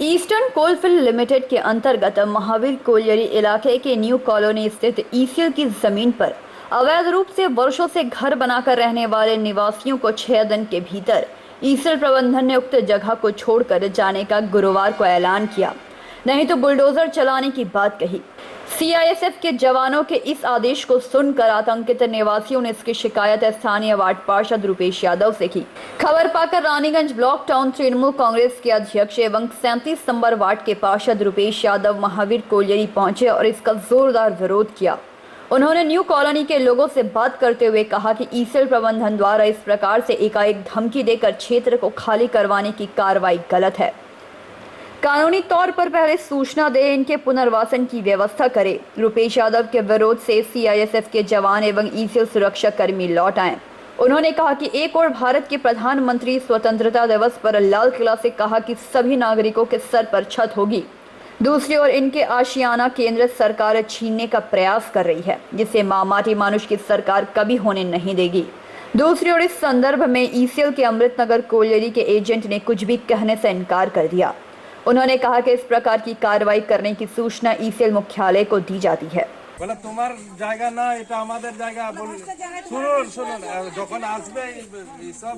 Eastern coalfield limited के अंतर्गत महावीर कोयली इलाके के न्यू कॉलोनी स्थित ईसीएल की जमीन पर अवैध रूप से वर्षों से घर बनाकर रहने वाले निवासियों को 6 दिन के भीतर ईसीएल प्रबंधन ने उक्त जगह को छोड़कर जाने का गुरुवार को ऐलान किया, नहीं तो बुलडोजर चलाने की बात कही। सीआईएसएफ के जवानों के इस आदेश को सुनकर आतंकित निवासियों ने इसकी शिकायत स्थानीय वार्ड पार्षद रुपेश यादव से की। खबर पाकर रानीगंज ब्लॉक टाउन तृणमूल कांग्रेस के अध्यक्ष एवं 37 नंबर वार्ड के पार्षद रुपेश यादव महावीर कोयली पहुंचे और इसका जोरदार विरोध किया। उन्होंने न्यू कॉलोनी के लोगों से बात करते हुए कहा कि ईसीएल प्रबंधन द्वारा इस प्रकार से एकाएक धमकी देकर क्षेत्र को खाली करवाने की कार्रवाई गलत है। कानूनी तौर पर पहले सूचना दे, इनके पुनर्वासन की व्यवस्था करे। रुपेश यादव के विरोध से सीआईएसएफ के जवान एवं ईसीएल सुरक्षा कर्मी लौट आए। उन्होंने कहा कि एक और भारत के प्रधानमंत्री स्वतंत्रता दिवस पर लाल किला से कहा कि सभी नागरिकों के सर पर छत होगी, दूसरी ओर इनके आशियाना केंद्र सरकार छीनने का प्रयास कर रही है, जिसे माटी मानुष की सरकार कभी होने नहीं देगी। दूसरी ओर इस संदर्भ में ईसीएल के अमृतनगर कोयली के एजेंट ने कुछ भी कहने से इनकार कर दिया। उन्होंने कहा कि इस प्रकार की कार्रवाई करने की सूचना ईसीएल मुख्यालय को दी जाती है। बोला तुम्हार जाएगा ना, এটা আমাদের জায়গা। শুনুন যখন আসবে সব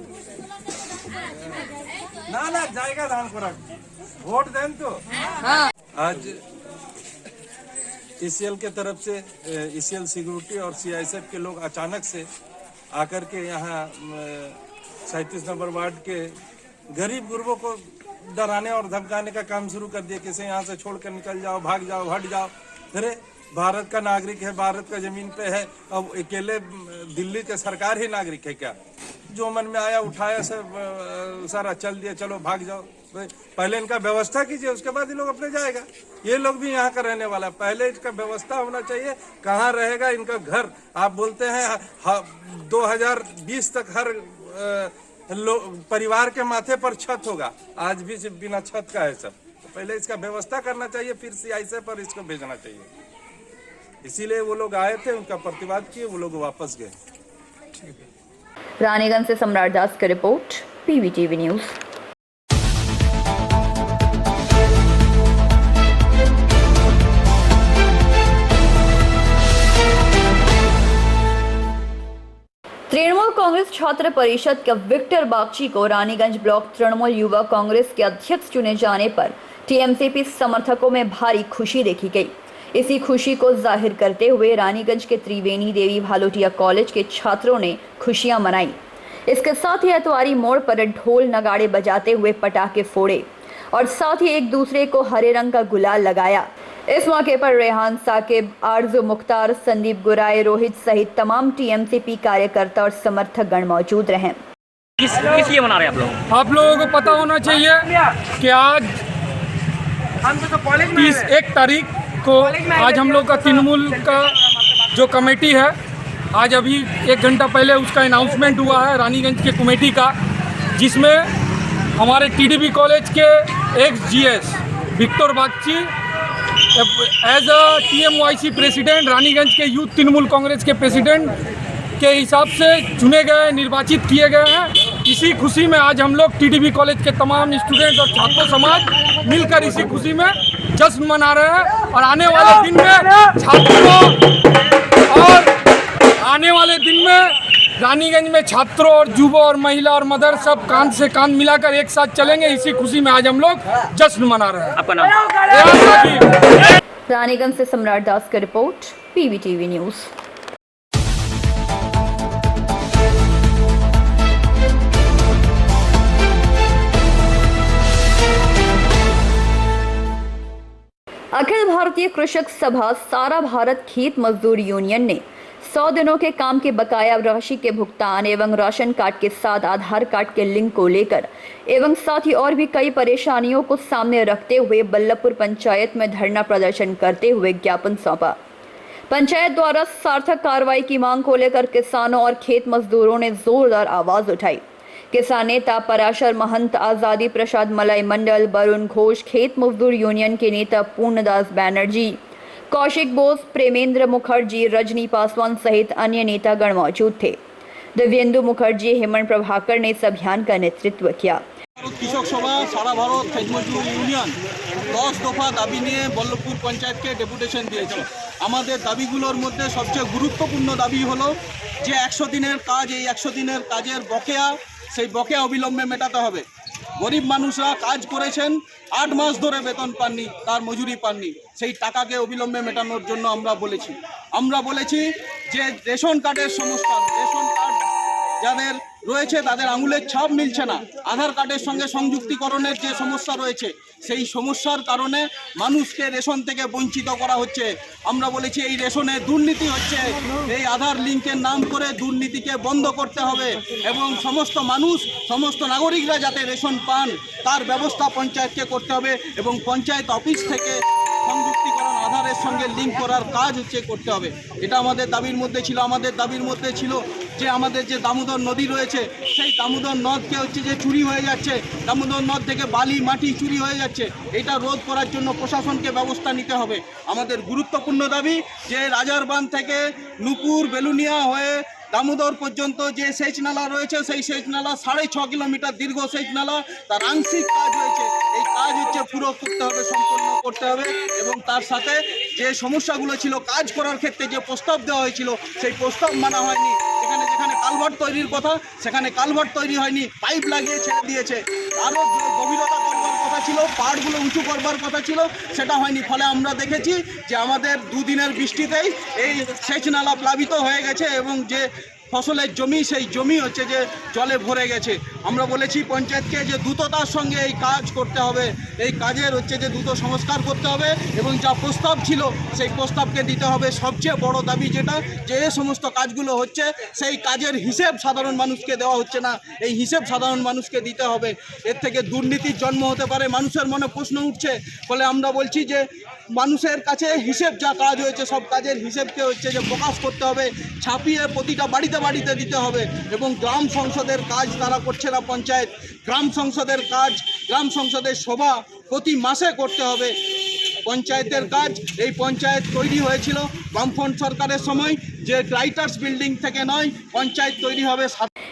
না জায়গা দান করা, ভোট দেন তো। आज ईसीएल के तरफ से ईसीएल सिक्योरिटी और सीआईएसएफ के लोग अचानक से आकर के यहाँ 37 नंबर वार्ड के गरीब गुरबों को डराने और धमकाने का काम शुरू कर दिया। किसी यहाँ से छोड़ कर निकल जाओ, भाग जाओ, हट जाओ। अरे भारत का नागरिक है, भारत का जमीन पे है। अब अकेले दिल्ली के सरकार ही नागरिक है क्या? जो मन में आया उठाया, सब सारा चल दिया, चलो भाग जाओ। पहले इनका व्यवस्था कीजिए, उसके बाद ये लोग अपने जाएगा। ये लोग भी यहाँ का रहने वाला, पहले इसका व्यवस्था होना चाहिए। कहाँ रहेगा इनका घर? आप बोलते हैं 2020 तक हर परिवार के माथे पर छत होगा, आज भी सिर्फ बिना छत का है सब। तो पहले इसका व्यवस्था करना चाहिए, फिर सीआईएसएफ पर इसको भेजना चाहिए। इसीलिए वो लोग आए थे, उनका प्रतिवाद किए, वो लोग वापस गए। रानीगंज से सम्राट दास की report, PVTV news. Trinamool Congress छात्र परिषद के विक्टर बागची को रानीगंज ब्लॉक तृणमूल युवा कांग्रेस के अध्यक्ष चुने जाने पर टीएमसीपी समर्थकों में भारी खुशी देखी गई। इसी खुशी को जाहिर करते हुए रानीगंज के त्रिवेणी देवी भालोटिया कॉलेज के छात्रों ने खुशियां मनाई। इसके साथ ही अतवारी मोड़ पर ढोल नगाड़े बजाते हुए पटाखे फोड़े और साथ ही एक दूसरे को हरे रंग का गुलाल लगाया। इस मौके पर रेहान साकिब, आरजू मुख्तार, संदीप गुराए, रोहित सहित तमाम टीएमसीपी कार्यकर्ता और समर्थक गण मौजूद रहे। किस लिए मना रहे हैं आप लोगों को पता होना चाहिए कि आज 31 तारीख को आज हम लोग का तृणमूल का जो कमेटी है, आज अभी 1 घंटा पहले उसका अनाउंसमेंट हुआ है रानीगंज के कमेटी का, जिसमें हमारे टीडीबी कॉलेज के ex GS Victor Bagchi as a TMYC president, Raniganj के यूथ तृणमूल कांग्रेस के प्रेसिडेंट के हिसाब से चुने गए, निर्वाचित किए गए हैं। इसी खुशी में आज हम लोग टीडीबी कॉलेज के तमाम स्टूडेंट और छात्र समाज मिलकर इसी खुशी में जश्न मना रहे हैं। और आने वाले दिन में छात्रों और आने वाले दिन में रानीगंज में छात्रों और युवा और महिला और मदर सब कांध से कांध मिलाकर एक साथ चलेंगे। इसी खुशी में आज हम लोग जश्न मना रहे हैं। आपका नाम? रानीगंज से सम्राट दास की report, PVTV news. Akhil Bharatiya कृषक सभा सारा भारत खेत मजदूर यूनियन ने 100 दिनों के काम के बकाया राशि के भुगतान एवं राशन कार्ड के साथ आधार कार्ड के लिंक को लेकर एवं साथ ही और भी कई परेशानियों को सामने रखते हुए बल्लभपुर पंचायत में धरना प्रदर्शन करते हुए ज्ञापन सौंपा। पंचायत द्वारा सार्थक कार्रवाई की मांग को लेकर किसानों और खेत मजदूरों ने जोरदार आवाज उठाई। किसान नेता पराशर महंत, आजादी प्रसाद मलाई मंडल, वरुण घोष, खेत मजदूर यूनियन के नेता पूर्णदास बैनर्जी, कौशिक बोस, प्रेमेंद्र मुखर्जी, रजनी पासवान सहित अन्य नेतागण मौजूद थे। दिव्येंदु मुखर्जी, हेमंत प्रभाकर ने इस अभियान का नेतृत्व किया। কৃষক সভা সারা ভারত খেজমজদুর ইউনিয়ন 10 দফা দাবি নিয়ে বল্লভপুর পঞ্চায়েতকে ডেপুটেশন দিয়েছে। আমাদের দাবিগুলোর মধ্যে সবচেয়ে গুরুত্বপূর্ণ দাবি হলো যে 100 দিনের কাজ, এই 100 দিনের কাজের বকেয়া, সেই বকেয়া অবিলম্বে মেটাতে হবে। গরিব মানুষরা কাজ করেছেন, 8 মাস ধরে বেতন পাননি, তার মজুরি পাননি, সেই টাকাকে অবিলম্বে মেটানোর জন্য আমরা বলেছি যে রেশন কার্ডের সমস্যা, রেশন কার্ড যাদের রয়েছে তাদের আঙুলের ছাপ মিলছে না, আধার কার্ডের সঙ্গে সংযুক্তিকরণের যে সমস্যা রয়েছে সেই সমস্যার কারণে মানুষকে রেশন থেকে বঞ্চিত করা হচ্ছে। আমরা বলেছি এই রেশনে দুর্নীতি হচ্ছে, এই আধার লিঙ্কের নাম করে দুর্নীতিকে বন্ধ করতে হবে এবং সমস্ত মানুষ, সমস্ত নাগরিকরা যাতে রেশন পান তার ব্যবস্থা পঞ্চায়েতকে করতে হবে এবং পঞ্চায়েত অফিস থেকে সংযুক্তিকরণ আধারের সঙ্গে লিঙ্ক করার কাজ করতে হবে। এটা আমাদের দাবির মধ্যে ছিল। আমাদের দাবির মধ্যে ছিল যে আমাদের যে দামোদর নদী রয়েছে সেই দামোদর নদকে যে চুরি হয়ে যাচ্ছে, দামোদর নদ থেকে বালি মাটি চুরি হয়ে যাচ্ছে, এটা রোধ করার জন্য প্রশাসনকে ব্যবস্থা নিতে হবে। আমাদের গুরুত্বপূর্ণ দাবি যে রাজারবাঁধ থেকে নূপুর বেলুনিয়া হয়ে দামোদর পর্যন্ত যে সেচ নালা রয়েছে সেই সেচ নালা 6.5 কিলোমিটার দীর্ঘ সেচ নালা, তার আংশিক কাজ হয়েছে, এই কাজ পুরো করতে হবে, সম্পূর্ণ করতে হবে এবং তার সাথে যে সমস্যাগুলো ছিল কাজ করার ক্ষেত্রে যে প্রস্তাব দেওয়া হয়েছিল সেই প্রস্তাব মানা হয়নি। যেখানে যেখানে কালভার্ট তৈরির কথা সেখানে কালভার্ট তৈরি হয়নি, পাইপ লাগিয়ে ছেড়ে দিয়েছে। আরও গভীরতা করবার কথা ছিল, পাহাড়গুলো উঁচু করবার কথা ছিল, সেটা হয়নি। ফলে আমরা দেখেছি যে আমাদের দুদিনের বৃষ্টিতেই এই সেচ নালা প্লাবিত হয়ে গেছে এবং যে ফসলের জমি সেই জমি যে জলে ভরে গেছে। আমরা বলেছি পঞ্চায়েতকে যে দ্রুততার সঙ্গে এই কাজ করতে হবে, এই কাজের যে দ্রুত সংস্কার করতে হবে এবং যা প্রস্তাব ছিল সেই প্রস্তাবকে দিতে হবে। সবচেয়ে বড় দাবি যেটা, যে সমস্ত কাজগুলো হচ্ছে সেই কাজের হিসেব সাধারণ মানুষকে দেওয়া হচ্ছে না, এই হিসেব সাধারণ মানুষকে দিতে হবে। এর থেকে দুর্নীতির জন্ম হতে পারে, মানুষের মনে প্রশ্ন উঠছে। ফলে আমরা বলছি যে মানুষের কাছে হিসেব যা কাজ হয়েছে সব কাজের হিসেবকে যে প্রকাশ করতে হবে, ছাপিয়ে প্রতিটা বাড়িতে বাড়িতে দিতে হবে এবং গ্রাম সংসদের কাজ তারা করছে না পঞ্চায়েত, গ্রাম সংসদের কাজ, গ্রাম সংসদের সভা প্রতি মাসে করতে হবে। পঞ্চায়েতের কাজ, এই পঞ্চায়েত তৈরি হয়েছিল বামফ্রন্ট সরকারের সময়, যে রাইটার্স बिल्डिंग থেকে নয়, পঞ্চায়েত তৈরি হবে।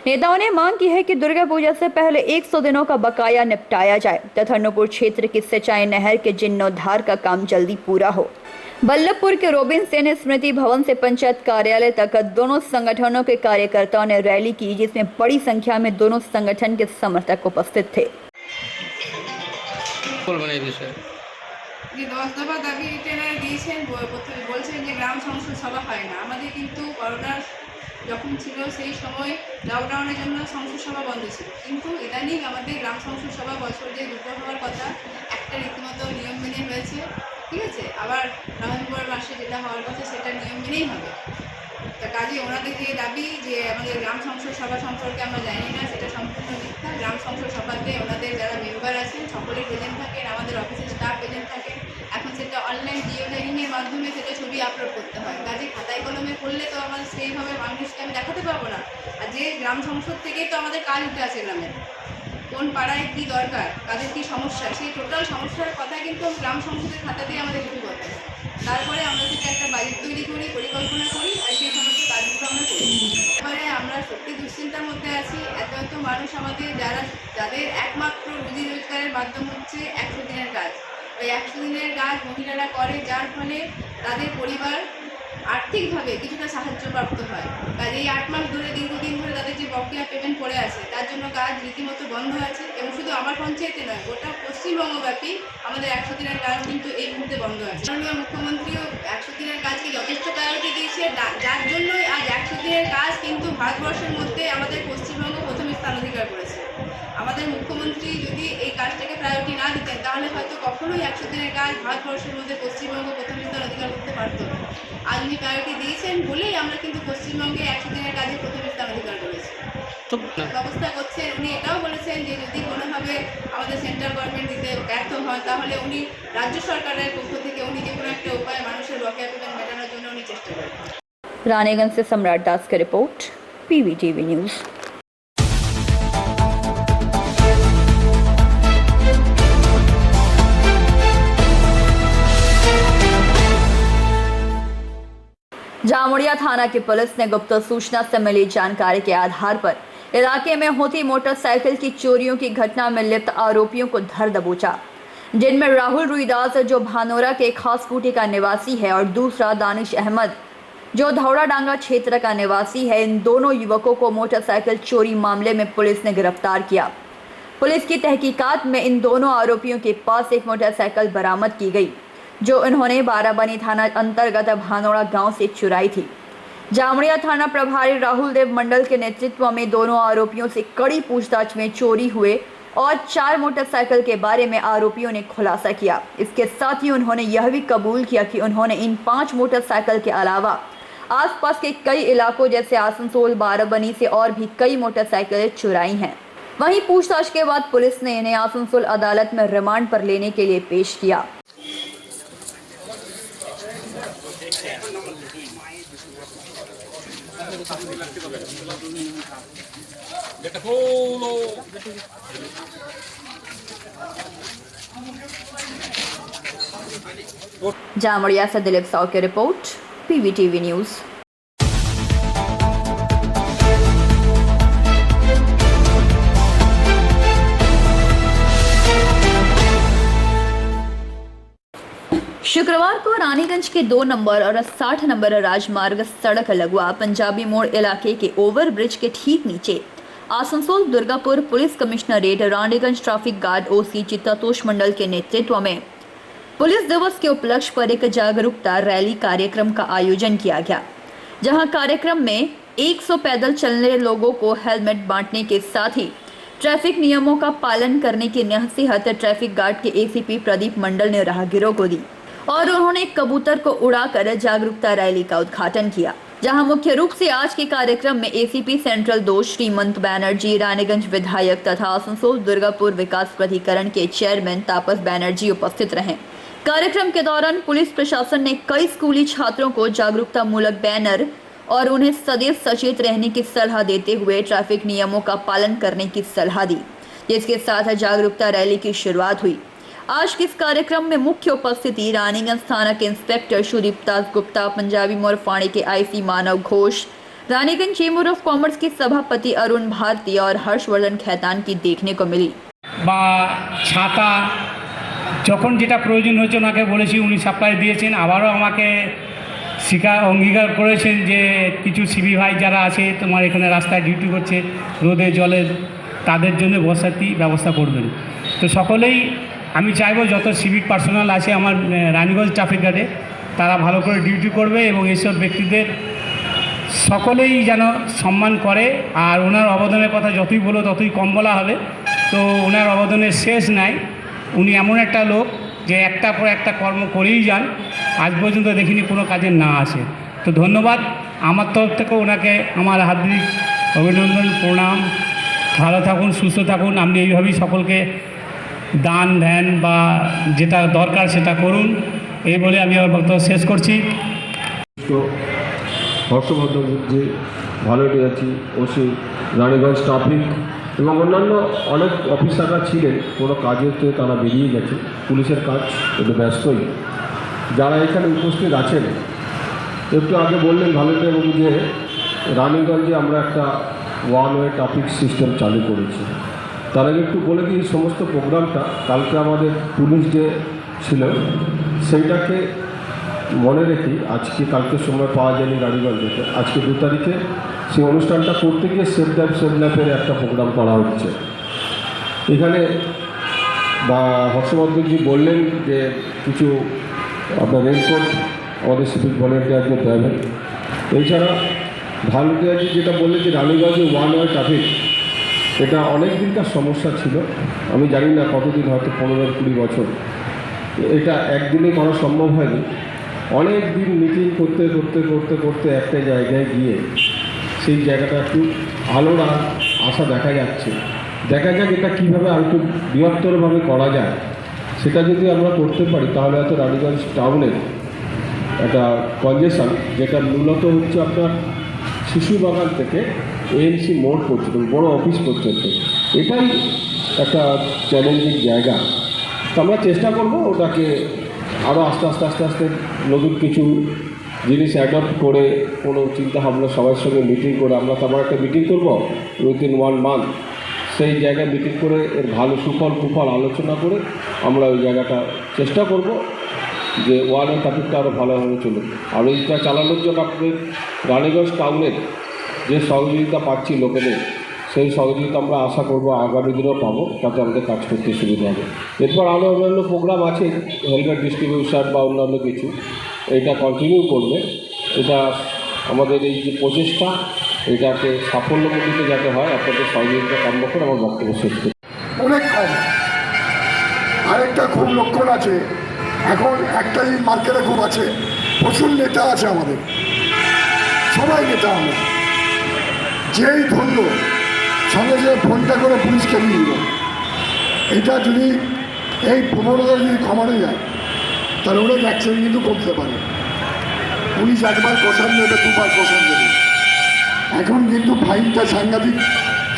नेताओं ने मांग की है कि दुर्गा पूजा से पहले 100 दिनों का बकाया निपटाया जाए तथा नूपुर क्षेत्र की सिंचाई नहर के जीर्णोद्धार का काम जल्दी पूरा हो। बल्लभपुर के रोबिन सेन स्मृति भवन से पंचायत कार्यालय तक दोनों संगठनों के कार्यकर्ताओं ने रैली की, जिसमें बड़ी संख्या में दोनों संगठन के समर्थक उपस्थित थे। যে 10 দফা দাবি টেনারে দিয়েছেন, বলছেন যে গ্রাম সংসদ সভা হয় না। আমাদের কিন্তু করোনা যখন ছিল সেই সময় লকডাউনের জন্য সংসদ সভা বন্ধ ছিল, কিন্তু ইদানিং আমাদের গ্রাম সংসদ সভা বছর যে দুটো হওয়ার কথা, একটা রীতিমতো নিয়ম মেনে হয়েছে, ঠিক আছে। আবার নভেম্বর মাসে যেটা হওয়ার কথা সেটা নিয়ম মেনেই হবে। তা কাজে ওনাদের যে দাবি যে আমাদের গ্রাম সংসদ সভা সম্পর্কে আমরা জানি না, সেটা সম্পূর্ণ মিথ্যা। গ্রাম সংসদ সভাতে ওনাদের যারা মেম্বার আছেন সকলেই প্রেজেন্ট থাকেন, আমাদের অফিসের স্টাফ প্রেজেন্ট থাকেন। এখন সেটা অনলাইন জিও ট্যাগিংয়ের মাধ্যমে সেটা ছবি আপলোড করতে হয়, কাজে খাতায় কলমে করলে তো আমার সেইভাবে মানুষকে আমি দেখাতে পারবো না। আর যে গ্রাম সংসদ থেকেই তো আমাদের কাজ উঠে আছে, গ্রামে কোন পাড়ায় কী দরকার, কাদের কী সমস্যা, সেই টোটাল সমস্যার কথা কিন্তু গ্রাম সংসদের খাতাতেই আমাদের লিখতে হবে। তারপরে আমরা থেকে একটা বাজেট তৈরি করি, পরিকল্পনা করি, আর সেই সমস্ত কাজগুলো আমরা করি। এবারে আমরা সত্যি দুশ্চিন্তার মধ্যে আছি। এত এত মানুষ আমাদের যাদের একমাত্র রুজি রোজগারের মাধ্যম হচ্ছে 100 দিনের কাজ। ওই 100 দিনের কাজ মহিলারা করে, যার ফলে তাদের পরিবার আর্থিকভাবে কিছুটা সাহায্যপ্রাপ্ত হয়। কাজে এই 8 মাস ধরে দীর্ঘদিন ধরে তাদের যে বকেয়া পেমেন্ট পড়ে আছে তার জন্য কাজ রীতিমতো বন্ধ আছে এবং শুধু আমার পঞ্চায়েতে নয়, গোটা পশ্চিমবঙ্গব্যাপী আমাদের 100 দিনের কাজ কিন্তু এই মুহূর্তে বন্ধ আছে। মাননীয় মুখ্যমন্ত্রীও 100 দিনের কাজকে যথেষ্ট প্রায়োরিটি দিয়েছে, যার জন্যই আজ 100 দিনের কাজ কিন্তু ভারতবর্ষের মধ্যে আমাদের পশ্চিমবঙ্গ প্রথম স্থান অধিকার করেছে। আমাদের মুখ্যমন্ত্রী যদি এই কাজটাকে প্রায়োরিটি না দিতেন তাহলে হয়তো কখনোই 100 দিনের কাজ ভারতবর্ষের মধ্যে পশ্চিমবঙ্গ প্রথম স্থান অধিকার করতে পারত না। আজ উনি প্রায়োরিটি দিয়েছেন বলেই আমরা কিন্তু পশ্চিমবঙ্গে 100 দিনের কাজে প্রথম স্থান অধিকার করেছি। ব্যবস্থা করছেন উনি, এটাও বলেছেন যে যদি কোনোভাবে আমাদের সেন্ট্রাল গভর্নমেন্ট দিতে ব্যর্থ হয় তাহলে উনি রাজ্য সরকারের পক্ষ থেকে উনি যে কোনো একটা উপায় মানুষের বকেয়া পেমেন্ট মেটানোর জন্য উনি চেষ্টা করেন। रानीगंज से सम्राट दास की रिपोर्ट, PVTV न्यूज़। जामुड़िया थाना की पुलिस ने गुप्त सूचना से मिली जानकारी के आधार पर इलाके में होती मोटरसाइकिल की चोरियों की घटना में लिप्त आरोपियों को धर दबोचा, जिनमें राहुल रुईदास जो भानोरा के खासकुटी का निवासी है और दूसरा दानिश अहमद जो धौड़ाडांगा क्षेत्र का निवासी है। इन दोनों युवकों को मोटरसाइकिल चोरी मामले में पुलिस ने गिरफ्तार किया। पुलिस की तहकीकात में इन दोनों आरोपियों के पास एक मोटरसाइकिल बरामद की गई, जो इन्होंने बाराबनी थाना अंतर्गत भानोरा गांव से चुराई थी। जामड़िया थाना प्रभारी राहुल देव मंडल के नेतृत्व में दोनों आरोपियों से कड़ी पूछताछ में चोरी हुए और 4 मोटरसाइकिल के बारे में आरोपियों ने खुलासा किया। इसके साथ ही उन्होंने यह भी कबूल किया कि उन्होंने इन 5 मोटरसाइकिल के अलावा आसपास के कई इलाकों जैसे आसनसोल, बाराबनी से और भी कई मोटरसाइकिलें चुराई हैं। वहीं पूछताछ के बाद पुलिस ने इन्हें आसनसोल अदालत में रिमांड पर लेने के लिए पेश किया। जामड़िया से दिलीप साव की रिपोर्ट, PVTV न्यूज़। शुक्रवार को रानीगंज के 2 नंबर और 60 नंबर राजमार्ग सड़क लगवा पंजाबी मोड़ इलाके के ओवरब्रिज के ठीक नीचे Asansol Durgapur police commissionerate Raniganj traffic guard OC चित्तातोष मंडल के नेतृत्व में पुलिस दिवस के उपलक्ष्य पर एक जागरूकता रैली कार्यक्रम का आयोजन किया गया, जहां कार्यक्रम में 100 पैदल चलने लोगों को हेलमेट बांटने के साथ ही ट्रैफिक नियमों का पालन करने की नसीहत ट्रैफिक गार्ड के ACP प्रदीप मंडल ने राहगीरों को दी और उन्होंने कबूतर को उड़ाकर जागरूकता रैली का उद्घाटन किया, जहां मुख्य रूप से आज के कार्यक्रम में ACP सेंट्रल 2 श्रीमंत बैनर्जी, रानीगंज विधायक तथा आसनसोल दुर्गापुर विकास प्राधिकरण के चेयरमैन तापस बैनर्जी उपस्थित रहे। कार्यक्रम के दौरान पुलिस प्रशासन ने कई स्कूली छात्रों को जागरूकता मूलक बैनर और उन्हें सदैव सचेत रहने की सलाह देते हुए ट्रैफिक नियमों का पालन करने की सलाह दी, जिसके साथ जागरूकता रैली की शुरुआत हुई। आज के इस कार्यक्रम में मुख्य उपस्थिति रानीगंज थाना के इंस्पेक्टर सुदीप दास गुप्ता, पंजाबी मोड़ फाणी के IC Manav Ghosh, Raniganj chamber of commerce के सभापति अरुण भारती और हर्षवर्धन खैतान की देखने को मिली। छाता যখন যেটা প্রয়োজন হয়েছে ওনাকে বলেছি, উনি সাপ্লাই দিয়েছেন। আবারও আমাকে অঙ্গীকার করেছেন যে কিছু সিবি ভাই যারা আছে তোমার এখানে রাস্তায় ডিউটি করছে রোদে জলে, তাদের জন্য বসাতি ব্যবস্থা করবেন। তো সকলেই আমি চাইবো যত সিভিক পার্সোনাল আছে আমার রানীগঞ্জ ট্রাফিক গার্ডে তারা ভালো করে ডিউটি করবে এবং এইসব ব্যক্তিদের সকলেই যেন সম্মান করে। আর ওনার অবদানের কথা যতই বলো ততই কম বলা হবে। তো ওনার অবদানের শেষ নাই। উনি এমন একটা লোক যে একটার পর একটা কর্ম করেই যান, আজ পর্যন্ত দেখিনি কোনো কাজে না আসে। তো ধন্যবাদ আমার তরফ থেকে ওনাকে আমার হার্দিক অভিনন্দন, প্রণাম। ভালো থাকুন, সুস্থ থাকুন। আপনি এইভাবেই সকলকে দান ধ্যান বা যেটা দরকার সেটা করুন, এই বলে আমি আমার বক্তব্য শেষ করছি। তো হর্ষবর্ধন যে ভলেন্টিয়ার ওসি রানীগঞ্জ ট্রাফিক এবং অন্যান্য অনেক অফিসাররা ছিলেন, কোনো কাজেতে তারা বেরিয়ে গেছে, পুলিশের কাজ একটু ব্যস্তই। যারা এখানে উপস্থিত আছেন, একটু আগে বললেন ভলেন্টিয়ার বাবু যে রানীগঞ্জে আমরা একটা ওয়ান ওয়ে ট্রাফিক সিস্টেম চালু করেছি। তার আগে একটু বলে দিই, এই সমস্ত প্রোগ্রামটা কালকে আমাদের পুলিশ যে ছিল সেইটাকে মনে রেখে আজকে কালকে সময় পাওয়া যায়নি রানীগঞ্জেতে, আজকে 2 তারিখে সেই অনুষ্ঠানটা করতে গিয়ে সেফ ড্রাইভ সেফ লাইফের একটা প্রোগ্রাম করা হচ্ছে এখানে। বা হর্ষবর্ধনজি বললেন যে কিছু আপনার রেনকোট আমাদের সিভিক ভলেন্টিয়ারদের দেবেন। এছাড়া ভলেন্টিয়ারজি যেটা বললেন যে রানীগঞ্জে ওয়ান ওয়ে ট্রাফিক, এটা অনেক দিনকার সমস্যা ছিল। আমি জানি না কতদিন, হয়তো 15-20 বছর। এটা একদিনে করা সম্ভব হয়নি। অনেক দিন মিটিং করতে করতে করতে করতে একটা জায়গায় গিয়ে সেই জায়গাটা একটু আলোর আশা দেখা যাচ্ছে। দেখা যাক এটা কীভাবে আর একটু বৃহত্তরভাবে করা যায়। সেটা যদি আমরা করতে পারি তাহলে হয়তো রানীগঞ্জ টাউনের একটা কনজেশন, যেটা মূলত হচ্ছে আপনার শিশুবাগান থেকে ANC মোড় পর্যন্ত, বড় অফিস পর্যন্ত, এটাই একটা চ্যালেঞ্জিং জায়গা। তো আমরা চেষ্টা করব ওটাকে আরও আস্তে আস্তে নতুন কিছু জিনিস অ্যাডপ্ট করে কোনো চিন্তাভাবনা সবার সঙ্গে মিটিং করে আমরা তো আবার একটা মিটিং করবো উইদিন 1 মান্থ, সেই জায়গায় মিটিং করে এর ভালো সুফল কুফল আলোচনা করে আমরা ওই জায়গাটা চেষ্টা করব যে ওয়ার্ডের ট্রাফিকটা আরও ভালোভাবে চলুক। আর এইটা চালানোর জন্য আপনাদের রানীগঞ্জ টাউনের যে সহযোগিতা পাচ্ছি লোকেদের, সেই সহযোগিতা আমরা আশা করব আগামী দিনেও পাবো, তাতে আমাদের কাজ করতে সুবিধা হবে। এরপর আরও অন্যান্য প্রোগ্রাম আছে, হেলমেট ডিস্ট্রিবিউশন বা অন্যান্য কিছু, এটা কন্টিনিউ করবে। এটা আমাদের এই যে প্রচেষ্টা, এটাকে সাফল্যমণ্ডিত যাতে হয় আপনাদের সহযোগিতা কাম্য করে আমার বক্তব্য শেষ করি। অনেক কম। আরেকটা খুব লক্ষণ আছে, এখন একটাই মার্কেটে খুব আছে, প্রচুর নেতা আছে আমাদের, সবাই নেতা আমরা, যেই ধরল সঙ্গে সঙ্গে ফোনটা করে পুলিশকে নিয়ে দিল। এটা যদি এই প্রবণতা যদি কমানো যায় তাহলে অনেক অ্যাক্সিডেন্ট কিন্তু কমতে পারে। পুলিশ একবার কোশান দেবে, দুবার কোশান দেবে। এখন কিন্তু ফাইনটা সাংঘাতিক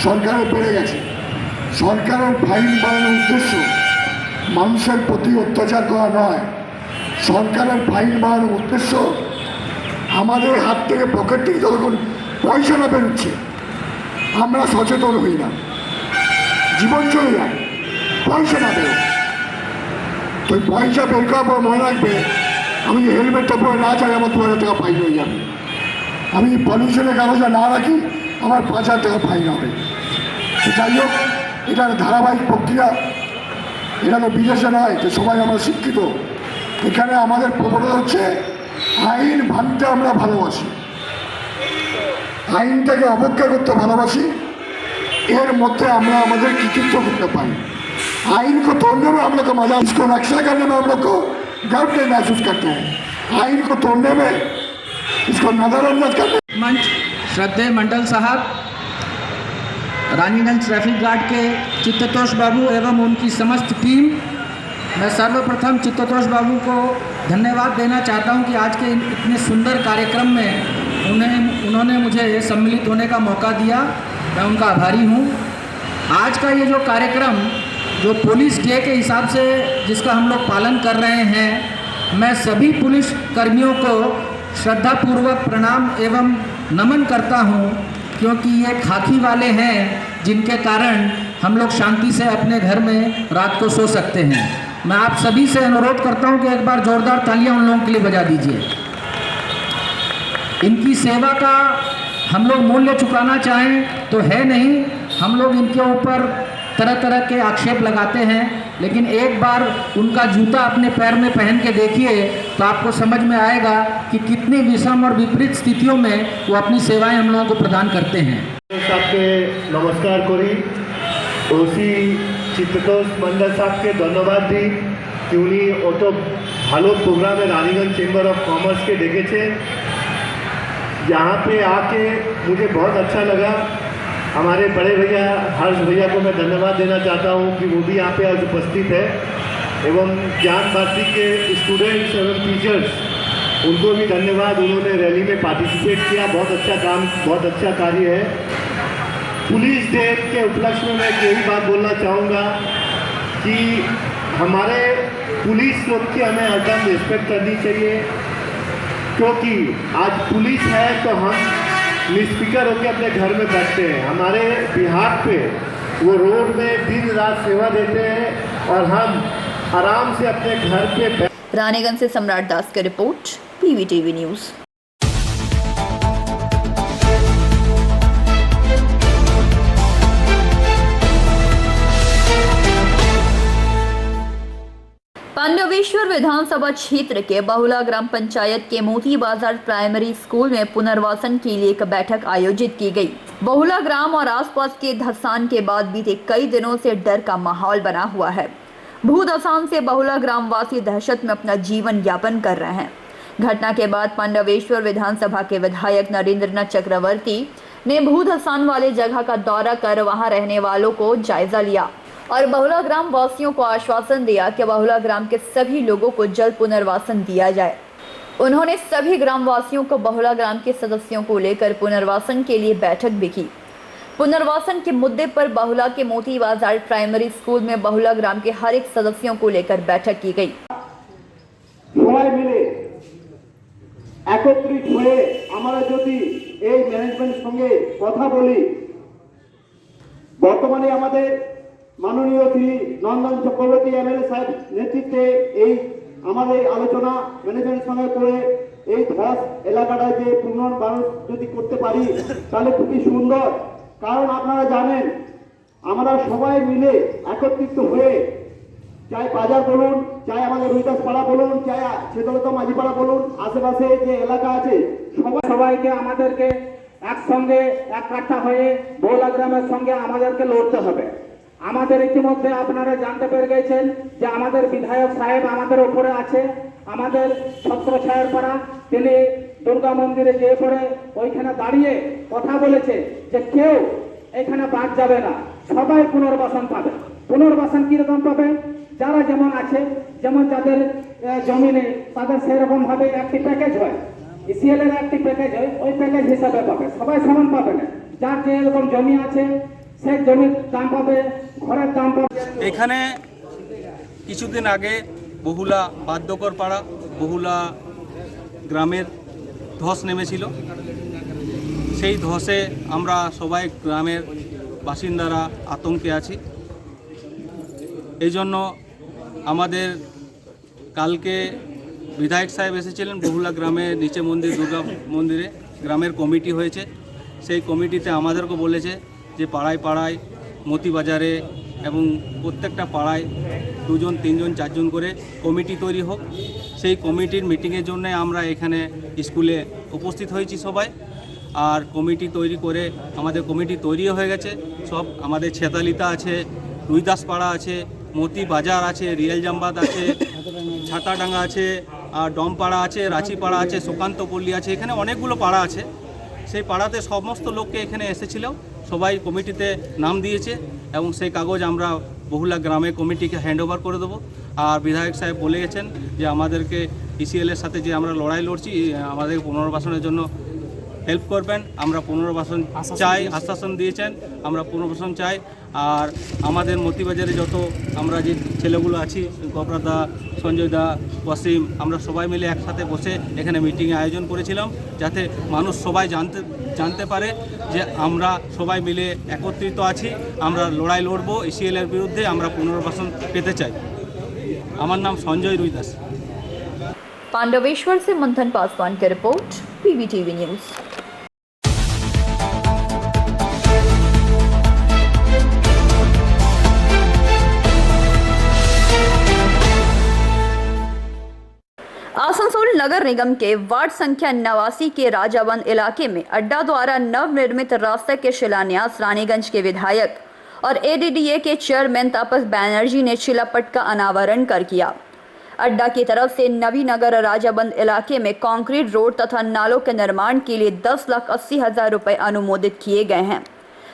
সরকারের বেড়ে গেছে। সরকারের ফাইন বাড়ানোর উদ্দেশ্য মানুষের প্রতি অত্যাচার করা নয়, সরকারের ফাইন বাড়ানোর উদ্দেশ্য আমাদের হাত থেকে পকেট থেকে যতক্ষণ পয়সা না বেরোচ্ছে আমরা সচেতন হই না, জীবন চলে যায়, পয়সা না বেরো। তো পয়সা বের করার পর মনে রাখবে, আমি হেলমেটটা পরে না চাই আমার 2000 টাকা ফাইন হয়ে যাবে, আমি পলিউশনের কাগজটা না রাখি আমার 5000 টাকা ফাইন হবে। যাই হোক, এটা ধারাবাহিক প্রক্রিয়া, এটা তো বিদেশে নয় যে সবাই আমরা শিক্ষিত। এখানে আমাদের প্রবণতা হচ্ছে আইন ভাঙতে আমরা ভালোবাসি, আইনটাকে অবজ্ঞা করতে ভালোবাসি, এর মধ্যে আমরা আমাদের কৃতিত্ব করতে পারি। आइन को तोड़ने में हम लोग का मजा, इसको रक्षा करने में हम लोग को गर्व नहीं महसूस करते हैं। आइन को तोड़ने में, इसको नजरअंदाज करने मंच श्रद्धेय मंडल साहब, रानीगंज ट्रैफिक गार्ड के चित्तोष बाबू एवं उनकी समस्त टीम, मैं सर्वप्रथम चित्तोष बाबू को धन्यवाद देना चाहता हूं कि आज के इतने सुंदर कार्यक्रम में उन्होंने मुझे सम्मिलित होने का मौका दिया, मैं उनका आभारी हूं। आज का ये जो कार्यक्रम जो पुलिस डे के हिसाब से जिसका हम लोग पालन कर रहे हैं, मैं सभी पुलिस कर्मियों को श्रद्धापूर्वक प्रणाम एवं नमन करता हूं, क्योंकि ये खाकी वाले हैं जिनके कारण हम लोग शांति से अपने घर में रात को सो सकते हैं। मैं आप सभी से अनुरोध करता हूं कि एक बार जोरदार तालियां उन लोगों के लिए बजा दीजिए। इनकी सेवा का हम लोग मूल्य चुकाना चाहें तो है नहीं, हम लोग इनके ऊपर तरह तरह के आक्षेप लगाते हैं, लेकिन एक बार उनका जूता अपने पैर में पहन के देखिए तो आपको समझ में आएगा कि कितनी विषम और विपरीत स्थितियों में वो अपनी सेवाएं हम लोगों को प्रदान करते हैं। सबके नमस्कार करी, ओसी चित्तोष मंडल साहब के धन्यवाद दी कि उन्हीं अत भालो प्रोग्रामे रानीगंज चेम्बर ऑफ कॉमर्स के देखे, यहाँ पे आके मुझे बहुत अच्छा लगा। हमारे बड़े भैया हर्ष भैया को मैं धन्यवाद देना चाहता हूँ कि वो भी यहाँ पे आज उपस्थित है, एवं ज्ञान भारती के स्टूडेंट्स एवं टीचर्स, उनको भी धन्यवाद, उन्होंने रैली में पार्टिसिपेट किया, बहुत अच्छा काम, बहुत अच्छा कार्य है। पुलिस डे के उपलक्ष्य में मैं यही बात बोलना चाहूँगा कि हमारे पुलिस लोग की हमें हरदम रिस्पेक्ट करनी चाहिए, क्योंकि आज पुलिस है तो हम निष्फिक्र होकर अपने घर में बैठते हैं। हमारे बिहार पे वो रोड में दिन रात सेवा देते हैं और हम आराम से अपने घर पे रानीगंज से सम्राट दास की रिपोर्ट, PVTV न्यूज़। पांडवेश्वर विधानसभा क्षेत्र के बहुला ग्राम पंचायत के मोती बाजार प्राइमरी स्कूल में पुनर्वासन के लिए एक बैठक आयोजित की गई। बहुला ग्राम और आसपास के धसान के बाद बीते कई दिनों से डर का माहौल बना हुआ है। भूधसान से बहुला ग्रामवासी दहशत में अपना जीवन यापन कर रहे हैं। घटना के बाद पांडवेश्वर विधानसभा के विधायक नरेंद्रनाथ चक्रवर्ती ने भूधसान वाले जगह का दौरा कर वहां रहने वालों को जायजा लिया और बहुला ग्राम वासियों को आश्वासन दिया कि बहुला ग्राम के सभी लोगों को जल्द पुनर्वासन दिया जाए। उन्होंने सभी ग्रामवासियों को बहुला ग्राम के सदस्यों को लेकर पुनर्वासन के लिए बैठक भी की। पुनर्वासन के मुद्दे पर बहुला के मोती बाजार प्राइमरी स्कूल में बहुला ग्राम के हर एक सदस्यों को लेकर बैठक की गई। একত্রিত হয়ে আমরা যদি এই ম্যানেজমেন্টের সঙ্গে কথা বলি, বর্তমানে আমাদের মাননীয় শ্রী নন্দন চক্রবর্তী এমএলএ সাহেব নেতৃত্বে এই আমাদের আলোচনা ম্যানেজমেন্টের সঙ্গে করে এই ধস এলাকাটা যে পুনর্বাসন যদি করতে পারি তাহলে খুবই সুন্দর। কারণ আপনারা জানেন আমরা সবাই মিলে একত্রিত হয়ে, চাই বাজার বলুন, চাই আমাদের রুইদাস পাড়া বলুন, চাই ছেদলতা মাঝিপাড়া বলুন, আশেপাশে যে এলাকা আছে সবাইকে আমাদেরকে একসঙ্গে এক কাঠা হয়ে বৌলা গ্রামের সঙ্গে আমাদেরকে লড়তে হবে। আমাদের ইতিমধ্যে আপনারা জানতে পেরে গেছেন যে আমাদের বিধায়ক সাহেব আমাদের উপরে আছে, আমাদের ছত্রছায়ার পাড়া, তিনি দুর্গা মন্দিরে যেয়ে পড়ে ওইখানে দাঁড়িয়ে কথা বলেছে যে কেউ এখানে বাদ যাবে না, সবাই পুনর্বাসন পাবে। পুনর্বাসন কিরকম পাবে? যারা যেমন আছে, যেমন যাদের জমি নেই তাদের সেরকম ভাবে একটি প্যাকেজ হয়, ইসিএল এর একটি প্যাকেজ হয়, ওই প্যাকেজ হিসাবে পাবে, সবাই সমান পাবে না। যার যেরকম জমি আছে সেই জমির দাম পাবে, ঘরের দাম পাবে। এখানে কিছুদিন আগে বহুলা বাদ্যকর পাড়া, বহুলা গ্রামের ধস নেমেছিল। সেই ধসে আমরা সবাই গ্রামের বাসিন্দারা আতঙ্কে আছি। এই জন্য আমাদের কালকে বিধায়ক সাহেব এসেছিলেন বহুলা গ্রামে, নিচে মন্দির দুর্গা মন্দিরে গ্রামের কমিটি হয়েছে। সেই কমিটিতে আমাদেরকে বলেছে যে পাড়ায় পাড়ায়, মতিবাজারে এবং প্রত্যেকটা পাড়ায় 2 জন 3 জন 4 জন করে কমিটি তৈরি হোক। সেই কমিটির মিটিংয়ের জন্য আমরা এখানে স্কুলে উপস্থিত হয়েছি সবাই। আর কমিটি তৈরি করে আমাদের কমিটি তৈরি হয়ে গেছে সব। আমাদের ছেতালিতা আছে, রুইদাস পাড়া আছে, মতি বাজার আছে, রিয়েল জামবাদ আছে, ছাতাডাঙ্গা আছে, আর ডমপাড়া আছে, রাঁচিপাড়া আছে, সুকান্তপল্লী আছে, এখানে অনেকগুলো পাড়া আছে। সেই পাড়াতে সমস্ত লোককে এখানে এসেছিল, সবাই কমিটিতে নাম দিয়েছে এবং সেই কাগজ আমরা বহুলা গ্রামে কমিটিকে হ্যান্ডওভার করে দেবো। আর বিধায়ক সাহেব বলে গেছেন যে আমাদেরকে ইসিএলের সাথে যে আমরা লড়াই লড়ছি, আমাদের পুনর্বাসনের জন্য হেল্প করবেন। আমরা পুনর্বাসন চাই, আশ্বাসন দিয়েছেন, আমরা পুনর্বাসন চাই। আর আমাদের মতিবাজারে যত আমরা যে ছেলেগুলো আছি, গবরাদা, সঞ্জয় দা, ওয়াসিম, আমরা সবাই মিলে একসাথে বসে এখানে মিটিংয়ে আয়োজন করেছিলাম, যাতে মানুষ সবাই জানতে পারে যে আমরা সবাই মিলে একত্রিত আছি, আমরা লড়াই লড়বো ইসিএলের বিরুদ্ধে, আমরা পুনর্বাসন পেতে চাই। আমার নাম সঞ্জয় রুইদাস। पांडवेश्वर से मंथन पासवान की रिपोर्ट, पीवीटीवी न्यूज। आसनसोल नगर निगम के वार्ड संख्या 89 के राजाबंद इलाके में अड्डा द्वारा नवनिर्मित रास्ते के शिलान्यास रानीगंज के विधायक और एडीडीए के चेयरमैन तापस बैनर्जी ने शिलापट का अनावरण कर किया। अड्डा की तरफ से नवीनगर राजाबंद इलाके में कंक्रीट रोड तथा नालों के निर्माण के लिए 10,80,000 रुपए अनुमोदित किए गए हैं।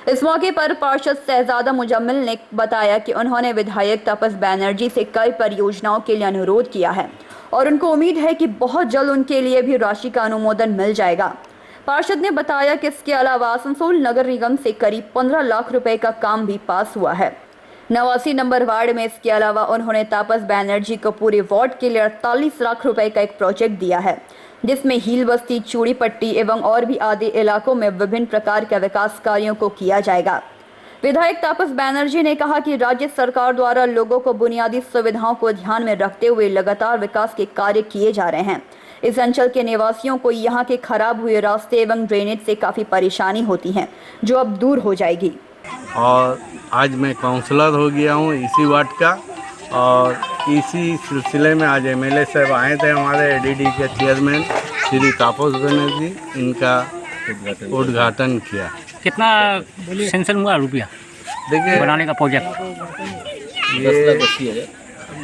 इस मौके पर पार्षद शहजादा मुजम्मिल ने बताया कि उन्होंने विधायक तापस बैनर्जी से कई परियोजनाओं के लिए अनुरोध किया है और उनको उम्मीद है कि बहुत जल्द उनके लिए भी राशि का अनुमोदन मिल जाएगा। पार्षद ने बताया कि इसके अलावा आसनसोल नगर निगम से करीब 15 लाख रुपए का काम भी पास हुआ है। 89 नंबर वार्ड में इसके अलावा उन्होंने तापस बैनर्जी को पूरे वार्ड के लिए 48 लाख रुपए का एक प्रोजेक्ट दिया है, जिसमें हील बस्ती, चूड़ी पट्टी एवं और भी आदि इलाकों में विभिन्न प्रकार के विकास कार्यों को किया जाएगा। विधायक तापस बैनर्जी ने कहा कि राज्य सरकार द्वारा लोगों को बुनियादी सुविधाओं को ध्यान में रखते हुए लगातार विकास के कार्य किए जा रहे हैं। इस अंचल के निवासियों को यहाँ के खराब हुए रास्ते एवं ड्रेनेज से काफ़ी परेशानी होती है, जो अब दूर हो जाएगी। और आज मैं काउंसलर हो गया हूँ इसी वार्ड का, और इसी सिलसिले में आज एमएलए साहब आए थे, हमारे एडीडी के चेयरमैन श्री तापस बनर्जी, इनका उद्घाटन किया। कितना सेंक्शन हुआ रुपया देखिए बनाने का प्रोजेक्ट? ये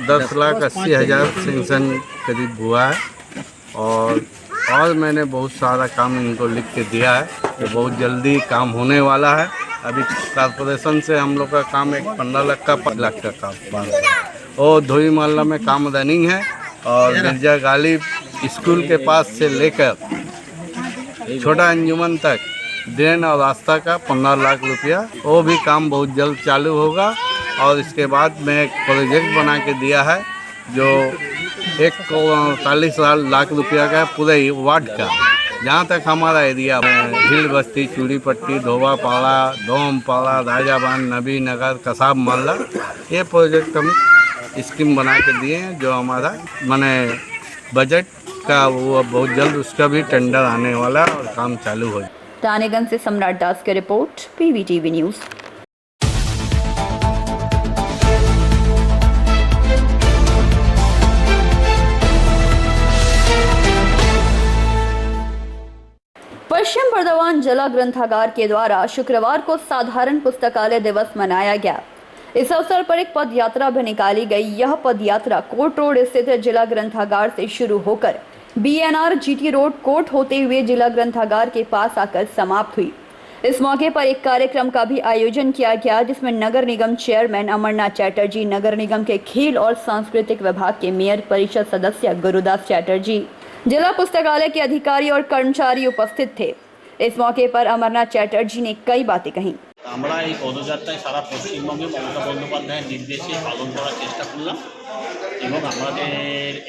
10,80,000 सेंक्शन करीब हुआ है, और मैंने बहुत सारा काम इनको लिख के दिया है कि बहुत जल्दी काम होने वाला है। अभी कॉर्पोरेशन से हम लोग का काम एक 15 लाख का 5 लाख का काम और धोई मोहल्ला में काम रनिंग है, और मिर्जा गालिब स्कूल के पास से लेकर छोटा अंजुमन तक ड्रेन और रास्ता का 15 लाख रुपया, वो भी काम बहुत जल्द चालू होगा। और इसके बाद मैं एक प्रोजेक्ट बना के दिया है जो 1,45 रुपया का पूरे वार्ड का। जहाँ तक हमारा एरिया झील बस्ती, चूड़ी पट्टी, धोबापाड़ा, डोमपाड़ा, राजाबान, नबी नगर, कसाब मोहल्ला, ये प्रोजेक्ट हम स्कीम बना के दिए हैं। जो हमारा माने बजट का वो बहुत जल्द उसका भी टेंडर आने वाला है और काम चालू हो। रानीगंज से सम्राट दास की रिपोर्ट, PVTV न्यूज़। पश्चिम बर्दवान जिला ग्रंथागार के द्वारा शुक्रवार को साधारण पुस्तकालय दिवस मनाया गया। इस अवसर पर एक पद यात्रा भी निकाली गई। यह पद यात्रा कोर्ट रोड स्थित जिला ग्रंथागार से शुरू होकर BNR GT रोड कोर्ट होते हुए जिला ग्रंथागार के पास आकर समाप्त हुई। इस मौके पर एक कार्यक्रम का भी आयोजन किया गया, जिसमें नगर निगम चेयरमैन अमरनाथ चैटर्जी, नगर निगम के खेल और सांस्कृतिक विभाग के मेयर परिषद सदस्य गुरुदास चैटर्जी, जिला पुस्तकालय के अधिकारी और कर्मचारी उपस्थित थे। इस मौके पर अमरनाथ चैटर्जी ने कई बातें कहीं। আমরা এই পদযাত্রায় সারা পশ্চিমবঙ্গে মমতা বন্দ্যোপাধ্যায়ের নির্দেশে পালন করার চেষ্টা করলাম এবং আমাদের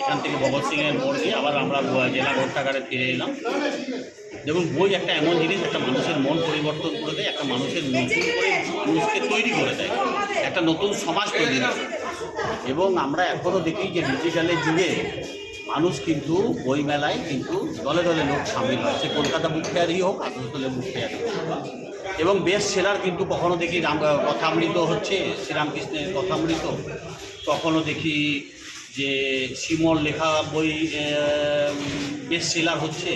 এখান থেকে ভগৎ সিংয়ের মোড় দিয়ে আবার আমরা জেলা গ্রন্থাগারে ফিরে এলাম। দেখুন, বই একটা এমন জিনিস, একটা মানুষের মন পরিবর্তন করে দেয়, একটা মানুষের নতুন করে মানুষকে তৈরি করে দেয়, একটা নতুন সমাজ তৈরি করে। এবং আমরা এখনও দেখি যে ডিজিটালের যুগে মানুষ কিন্তু বই মেলায় কিন্তু দলে দলে লোক সামিল হয়, সে কলকাতা বুক ফেয়ারই হোক, আসানসোলের বুক ফেয়ারই হোক। এবং বেস্ট সেলার কিন্তু কখনো দেখি কথামৃত হচ্ছে, শ্রীরামকৃষ্ণের কথামৃত, কখনো দেখি যে শিমল লেখা বই বেস্ট সেলার হচ্ছে।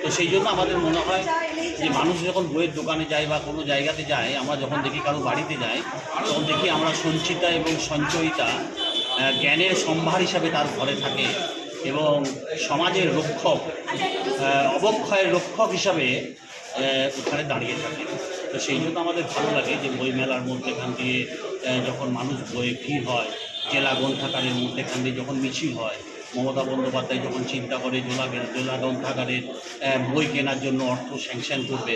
তো সেই জন্য আমাদের মনে হয় যে মানুষ যখন বইয়ের দোকানে যায় বা কোনো জায়গাতে যায়, আমরা যখন দেখি কারো বাড়িতে যায়, তখন দেখি আমরা সঞ্চিতা এবং সঞ্চয়িতা জ্ঞানের সম্ভার হিসাবে তার ঘরে থাকে এবং সমাজের রক্ষক, অবক্ষয়ের রক্ষক হিসাবে ওখানে দাঁড়িয়ে থাকে। তো সেই জন্য আমাদের ভালো লাগে যে বই মেলার মধ্যেখান দিয়ে যখন মানুষ বইয়ে ভিড় হয়, জেলা গ্রন্থাগারের মধ্যেখান দিয়ে যখন মিছিল হয়, মমতা বন্দ্যোপাধ্যায় যখন চিন্তা করে জেলা গ্রন্থাগারের বই কেনার জন্য অর্থ স্যাংশন করবে,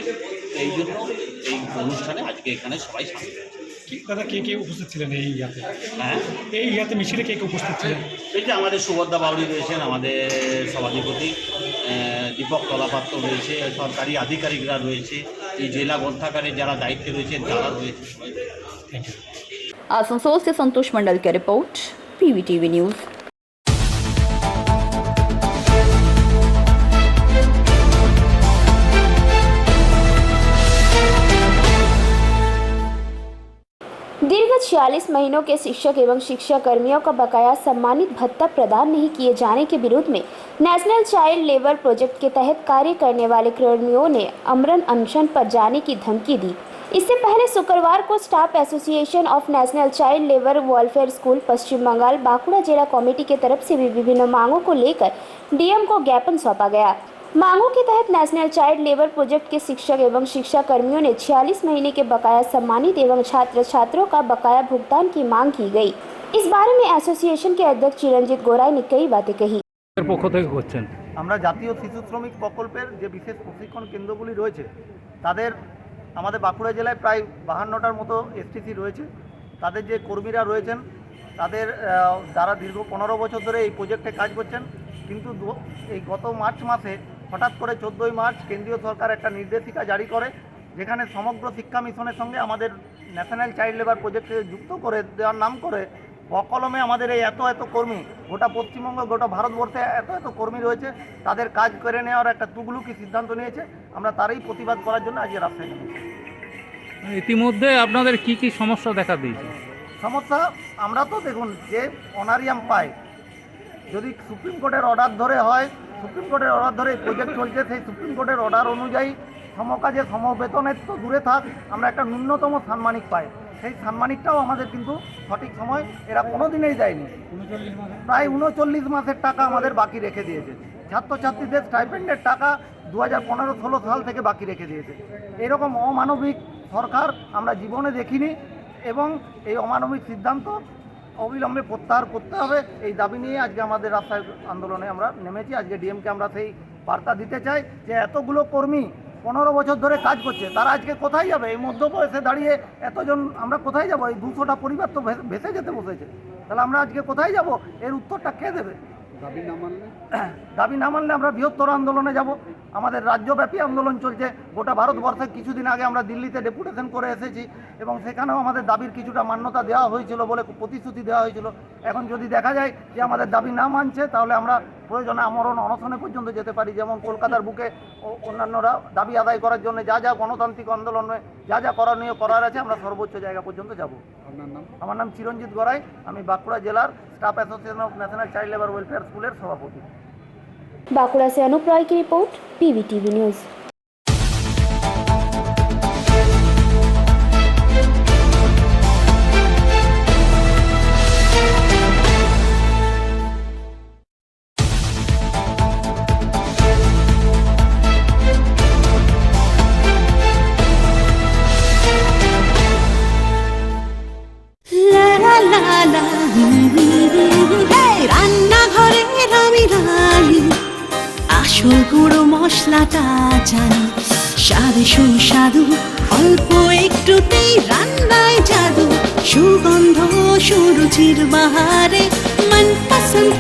এই জন্য এই অনুষ্ঠানে আজকে এখানে সবাই সামিল হয়েছে। দাদা, কে কে উপস্থিত ছিলেন এই ইয়াতে? হ্যাঁ, এই ইয়াতে মিছিলে কে কে উপস্থিত ছিলেন? এই যে আমাদের সুভদ্রা বাউরি রয়েছেন, আমাদের সভাধিপতি দীপক তলাপাত্র রয়েছে, সরকারি আধিকারিকরা রয়েছে, এই জেলা গ্রন্থাগারে যারা দায়িত্বে রয়েছেন তারা রয়েছে। आसनसोल से संतोष मंडल की रिपोर्ट, PVTV न्यूज़। दीर्घ 46 महीनों के शिक्षक एवं शिक्षा कर्मियों का बकाया सम्मानित भत्ता प्रदान नहीं किए जाने के विरोध में नेशनल चाइल्ड लेबर प्रोजेक्ट के तहत कार्य करने वाले कर्मियों ने आमरण अनशन पर जाने की धमकी दी। इससे पहले शुक्रवार को staff association of national child labour welfare school Paschim Bengal Bankura जिला कमेटी की तरफ से भी विभिन्न मांगों को लेकर DM को ज्ञापन सौंपा गया। मांगों के तहत नेशनल चाइल्ड लेबर प्रोजेक्ट के शिक्षक एवं शिक्षा कर्मियों ने 46 महीने के बकाया सम्मानित एवं छात्र छात्रों का बकाया भुगतान की मांग की गई। इस बारे में एसोसिएशन के अध्यक्ष चिरंजीत गोराई ने कई बातें कही। আমরা জাতীয় শিশু শ্রমিক প্রকল্পের যে বিশেষ প্রশিক্ষণ কেন্দ্রগুলি রয়েছে, তাদের আমাদের বাঁকুড়া জেলায় প্রায় 52টার মতো STC রয়েছে। তাদের যে কর্মীরা রয়েছেন, তাদের যারা দীর্ঘ 15 বছর ধরে এই প্রজেক্টে কাজ করছেন, কিন্তু এই গত মার্চ মাসে হঠাৎ করে 14ই মার্চ কেন্দ্রীয় সরকার একটা নির্দেশিকা জারি করে, যেখানে সমগ্র শিক্ষা মিশনের সঙ্গে আমাদের ন্যাশনাল চাইল্ড লেবার প্রজেক্টে যুক্ত করে দেওয়ার নাম করে অকলমে আমাদের এই এত কর্মী, গোটা পশ্চিমবঙ্গ, গোটা ভারতবর্ষে এত কর্মী রয়েছে, তাদের কাজ করে নেওয়ার একটা তুগলুকি সিদ্ধান্ত নিয়েছে। আমরা তারই প্রতিবাদ করার জন্য আজকে রাস্তায় নেমেছি। ইতিমধ্যে আপনাদের কি কি সমস্যা দেখা দিয়েছে? সমস্যা আমরা তো দেখুন, যে অনারিয়াম পায়, যদি সুপ্রিম কোর্টের অর্ডার ধরে হয়, সুপ্রিম কোর্টের অর্ডার ধরে প্রজেক্ট চলছে, সেই সুপ্রিম কোর্টের অর্ডার অনুযায়ী সমকাজে সমবেতনের তো দূরে থাক, আমরা একটা ন্যূনতম সাম্মানিক পাই। সেই সাম্মানিকটাও আমাদের কিন্তু সঠিক সময় এরা কোনো দিনেই দেয়নি। প্রায় 39 মাসের টাকা আমাদের বাকি রেখে দিয়েছে। ছাত্রছাত্রীদের স্টাইপেন্ডের টাকা 2015-16 সাল থেকে বাকি রেখে দিয়েছে। এরকম অমানবিক সরকার আমরা জীবনে দেখিনি এবং এই অমানবিক সিদ্ধান্ত অবিলম্বে প্রত্যাহার করতে হবে। এই দাবি নিয়ে আজকে আমাদের রাস্তায় আন্দোলনে আমরা নেমেছি। আজকে ডিএমকে আমরা সেই বার্তা দিতে চাই যে এতগুলো কর্মী 15 বছর ধরে কাজ করছে, তারা আজকে কোথায় যাবে? এই মধ্য বয়সে দাঁড়িয়ে এতজন আমরা কোথায় যাব? এই 200টা পরিবার তো ভেসে যেতে বসেছে, তাহলে আমরা আজকে কোথায় যাব? এর উত্তরটা কে দেবে? দাবি না মানলে আমরা বৃহত্তর আন্দোলনে যাব। আমাদের রাজ্যব্যাপী আন্দোলন চলছে। গোটা ভারতবর্ষে কিছুদিন আগে আমরা দিল্লিতে ডেপুটেশন করে এসেছি এবং সেখানেও আমাদের দাবির কিছুটা মান্যতা দেওয়া হয়েছিল বলে প্রতিশ্রুতি দেওয়া হয়েছিল। এখন যদি দেখা যায় যে আমাদের দাবি না মানছে তাহলে আমরা প্রয়োজনে আমরণ অনশনে পর্যন্ত যেতে পারি। যেমন কলকাতার বুকে অন্যান্যরা দাবি আদায় করার জন্য যা যা গণতান্ত্রিক আন্দোলনে যা যা করণীয় করার আছে আমরা সর্বোচ্চ জায়গা পর্যন্ত যাব। আমার নাম চিরঞ্জিত গড়াই, আমি বাঁকুড়া জেলার staff association of national child labour welfare স্কুলের সভাপতি। बांकुड़ा से अनूप रॉय की रिपोर्ट, PVTV न्यूज़। রান্নাঘরের আমি রানী, আসল গুঁড়ো মশলাটা জানি, স্বাদে সুস্বাদু অল্প একটুতেই রান্নায় জাদু, সুগন্ধ সুরুচির বাহারে মনপসন্দ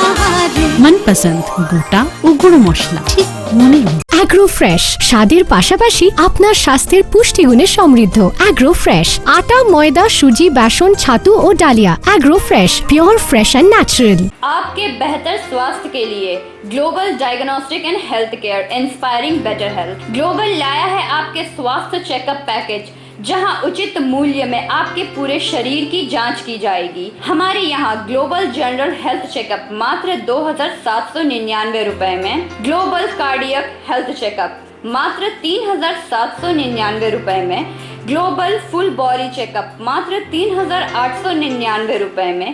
আহারে। মনপসন্দ গোটা ও গুঁড়ো মশলা ঠিক মনে। অ্যাগ্রো ফ্রেশ স্বাদের পাশাপাশি আপনার স্বাস্থ্যের পুষ্টিগুণে সমৃদ্ধ। অ্যাগ্রো ফ্রেশ আটা, ময়দা, সুজি, बेसन, ছাতু ও ডালিয়া। Agro fresh pure fresh and natural. आपके बेहतर स्वास्थ्य के लिए global diagnostic and health care inspiring better health. Global लाया है आपके स्वास्थ्य चेकअप पैकेज, जहां उचित मूल्य में आपके पूरे शरीर की जांच की जाएगी। हमारे यहाँ ग्लोबल जनरल हेल्थ चेकअप मात्र 2,799 रुपए में, ग्लोबल कार्डियक हेल्थ चेकअप मात्र 3,799 रुपए में, ग्लोबल फुल बॉडी चेकअप मात्र 3,899 रुपए में,